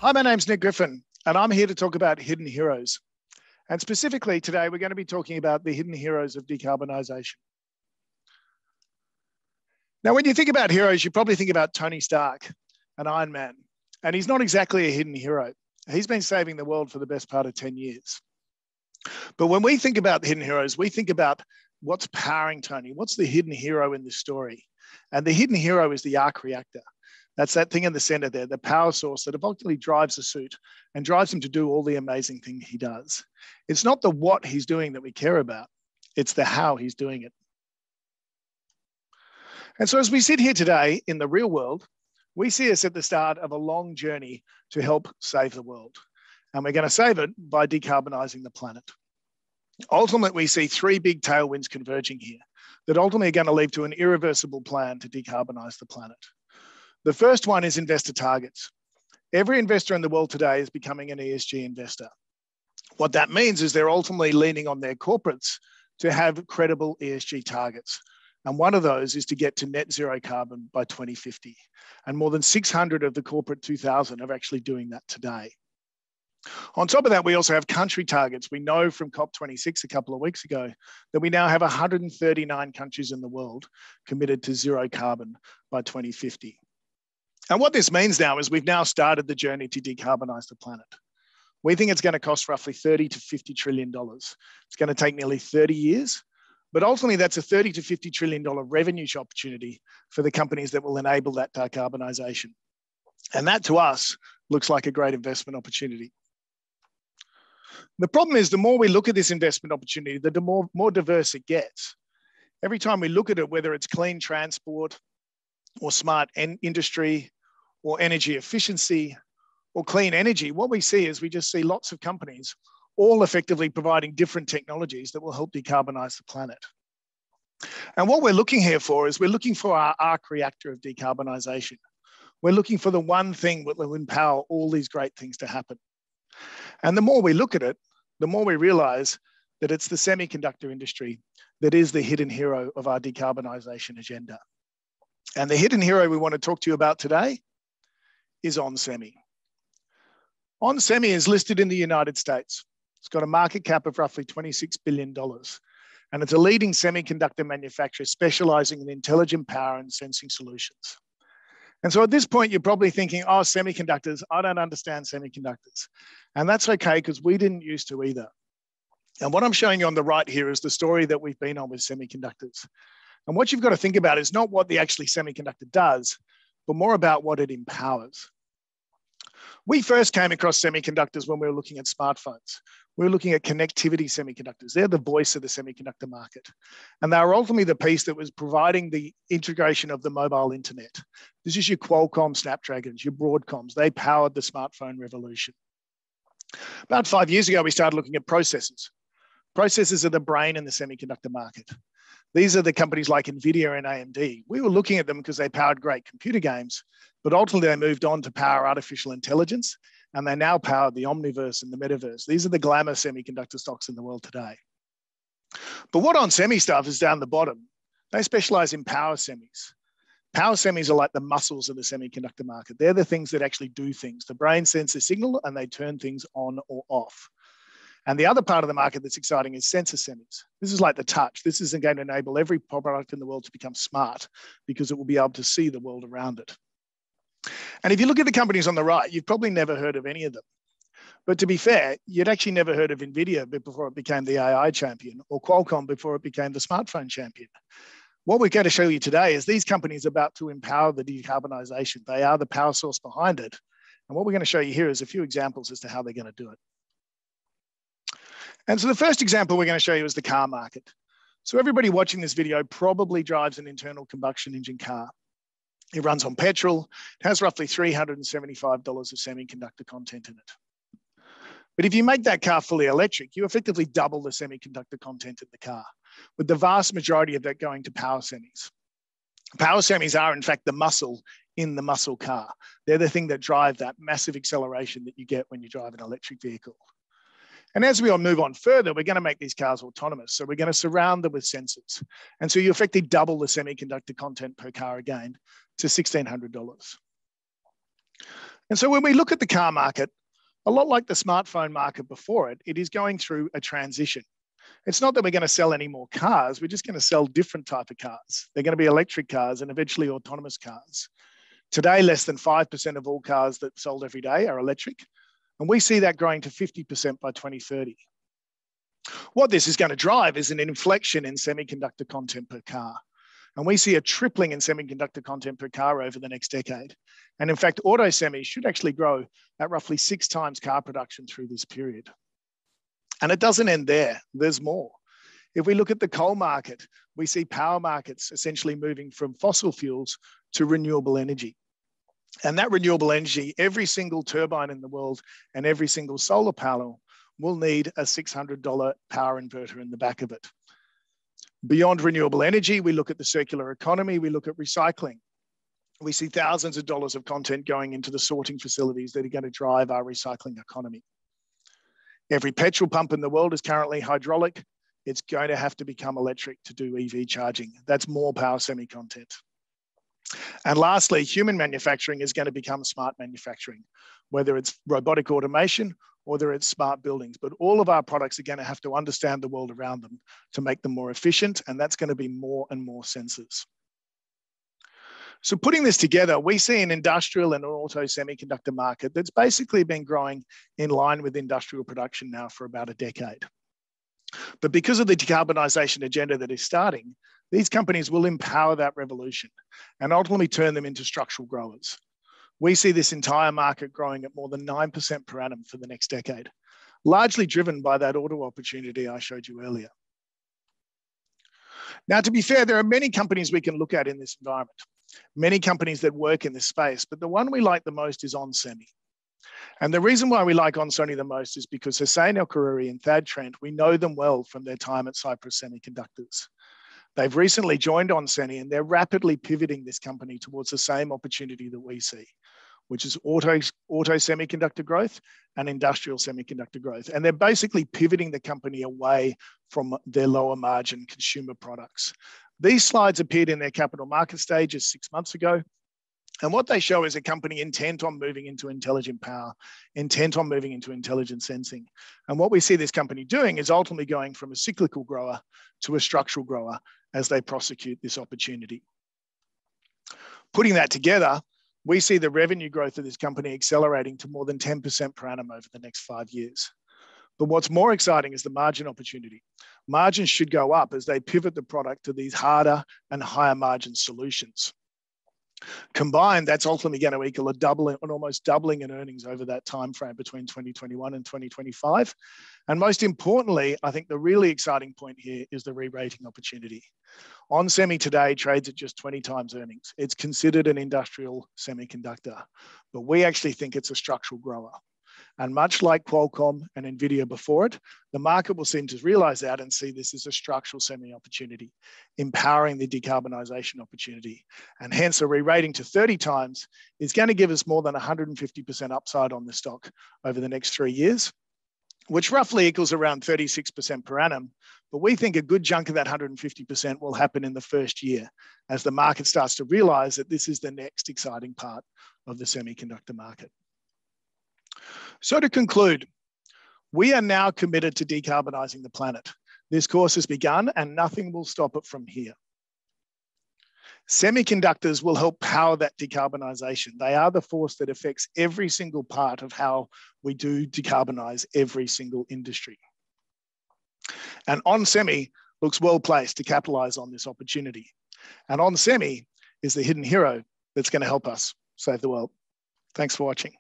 Hi, my name's Nick Griffin, and I'm here to talk about hidden heroes. And specifically today, we're going to be talking about the hidden heroes of decarbonisation. Now, when you think about heroes, you probably think about Tony Stark, an Iron Man, and he's not exactly a hidden hero. He's been saving the world for the best part of 10 years. But when we think about hidden heroes, we think about what's powering Tony. What's the hidden hero in this story? And the hidden hero is the arc reactor. That's that thing in the center there, the power source that ultimately drives the suit and drives him to do all the amazing things he does. It's not the what he's doing that we care about. It's the how he's doing it. And so as we sit here today in the real world, we see us at the start of a long journey to help save the world. And we're going to save it by decarbonizing the planet. Ultimately, we see three big tailwinds converging here that ultimately are going to lead to an irreversible plan to decarbonize the planet. The first one is investor targets. Every investor in the world today is becoming an ESG investor. What that means is they're ultimately leaning on their corporates to have credible ESG targets. And one of those is to get to net zero carbon by 2050. And more than 600 of the corporate 2000 are actually doing that today. On top of that, we also have country targets. We know from COP26 a couple of weeks ago that we now have 139 countries in the world committed to zero carbon by 2050. And what this means now is we've now started the journey to decarbonize the planet. We think it's going to cost roughly $30 to $50 trillion. It's going to take nearly 30 years, but ultimately that's a $30 to $50 trillion revenue opportunity for the companies that will enable that decarbonization. And that to us looks like a great investment opportunity. The problem is the more we look at this investment opportunity, the more diverse it gets. Every time we look at it, whether it's clean transport or smart industry or energy efficiency or clean energy, what we see is we just see lots of companies all effectively providing different technologies that will help decarbonize the planet. And what we're looking here for is we're looking for our arc reactor of decarbonization. We're looking for the one thing that will empower all these great things to happen. And the more we look at it, the more we realize that it's the semiconductor industry that is the hidden hero of our decarbonization agenda. And the hidden hero we want to talk to you about today is OnSemi. OnSemi is listed in the United States. It's got a market cap of roughly $26 billion. And it's a leading semiconductor manufacturer specializing in intelligent power and sensing solutions. And so at this point, you're probably thinking, oh, semiconductors, I don't understand semiconductors. And that's okay, because we didn't used to either. And what I'm showing you on the right here is the story that we've been on with semiconductors. And what you've got to think about is not what the actually semiconductor does, but more about what it empowers. We first came across semiconductors when we were looking at smartphones. We were looking at connectivity semiconductors. They're the voice of the semiconductor market. And they were ultimately the piece that was providing the integration of the mobile internet. This is your Qualcomm Snapdragons, your Broadcoms. They powered the smartphone revolution. About 5 years ago, we started looking at processors. Processors are the brain in the semiconductor market. These are the companies like NVIDIA and AMD. We were looking at them because they powered great computer games, but ultimately they moved on to power artificial intelligence, and they now power the omniverse and the metaverse. These are the glamour semiconductor stocks in the world today. But what OnSemi stuff is down the bottom. They specialize in power semis. Power semis are like the muscles of the semiconductor market. They're the things that actually do things. The brain sends a signal and they turn things on or off. And the other part of the market that's exciting is sensor semis. This is like the touch. This isn't going to enable every product in the world to become smart because it will be able to see the world around it. And if you look at the companies on the right, you've probably never heard of any of them. But to be fair, you'd actually never heard of NVIDIA before it became the AI champion, or Qualcomm before it became the smartphone champion. What we're going to show you today is these companies are about to empower the decarbonization. They are the power source behind it. And what we're going to show you here is a few examples as to how they're going to do it. And so the first example we're going to show you is the car market. So everybody watching this video probably drives an internal combustion engine car. It runs on petrol. It has roughly $375 of semiconductor content in it. But if you make that car fully electric, you effectively double the semiconductor content in the car, with the vast majority of that going to power semis. Power semis are, in fact, the muscle in the muscle car. They're the thing that drive that massive acceleration that you get when you drive an electric vehicle. And as we move on further, we're going to make these cars autonomous. So we're going to surround them with sensors. And so you effectively double the semiconductor content per car again to $1,600. And so when we look at the car market, a lot like the smartphone market before it, it is going through a transition. It's not that we're going to sell any more cars, we're just going to sell different type of cars. They're going to be electric cars and eventually autonomous cars. Today, less than 5% of all cars that sold every day are electric, and we see that growing to 50% by 2030. What this is going to drive is an inflection in semiconductor content per car. And we see a tripling in semiconductor content per car over the next decade. And in fact, auto semis should actually grow at roughly 6 times car production through this period. And it doesn't end there, there's more. If we look at the coal market, we see power markets essentially moving from fossil fuels to renewable energy. And that renewable energy, every single turbine in the world and every single solar panel will need a $600 power inverter in the back of it. Beyond renewable energy, we look at the circular economy, we look at recycling. We see thousands of dollars of content going into the sorting facilities that are going to drive our recycling economy. Every petrol pump in the world is currently hydraulic. It's going to have to become electric to do EV charging. That's more power semi content. And lastly, human manufacturing is going to become smart manufacturing, whether it's robotic automation or whether it's smart buildings. But all of our products are going to have to understand the world around them to make them more efficient, and that's going to be more and more sensors. So putting this together, we see an industrial and an auto semiconductor market that's basically been growing in line with industrial production now for about a decade. But because of the decarbonisation agenda that is starting, these companies will empower that revolution and ultimately turn them into structural growers. We see this entire market growing at more than 9% per annum for the next decade, largely driven by that auto opportunity I showed you earlier. Now, to be fair, there are many companies we can look at in this environment, many companies that work in this space, but the one we like the most is OnSemi. And the reason why we like OnSemi the most is because Hussein El-Karuri and Thad Trent, we know them well from their time at Cypress Semiconductors. They've recently joined OnSemi and they're rapidly pivoting this company towards the same opportunity that we see, which is auto semiconductor growth and industrial semiconductor growth. And they're basically pivoting the company away from their lower margin consumer products. These slides appeared in their capital market stages 6 months ago. And what they show is a company intent on moving into intelligent power, intent on moving into intelligent sensing. And what we see this company doing is ultimately going from a cyclical grower to a structural grower as they prosecute this opportunity. Putting that together, we see the revenue growth of this company accelerating to more than 10% per annum over the next 5 years. But what's more exciting is the margin opportunity. Margins should go up as they pivot the product to these harder and higher margin solutions. Combined, that's ultimately going to equal an almost doubling in earnings over that time frame between 2021 and 2025. And most importantly, I think the really exciting point here is the re-rating opportunity. OnSemi today trades at just 20 times earnings. It's considered an industrial semiconductor, but we actually think it's a structural grower. And much like Qualcomm and NVIDIA before it, the market will seem to realize that and see this as a structural semi opportunity, empowering the decarbonisation opportunity. And hence a re-rating to 30 times is going to give us more than 150% upside on the stock over the next 3 years, which roughly equals around 36% per annum. But we think a good chunk of that 150% will happen in the first year as the market starts to realize that this is the next exciting part of the semiconductor market. So to conclude, we are now committed to decarbonising the planet. This course has begun and nothing will stop it from here. Semiconductors will help power that decarbonisation. They are the force that affects every single part of how we do decarbonise every single industry. And OnSemi looks well placed to capitalise on this opportunity. And OnSemi is the hidden hero that's going to help us save the world. Thanks for watching.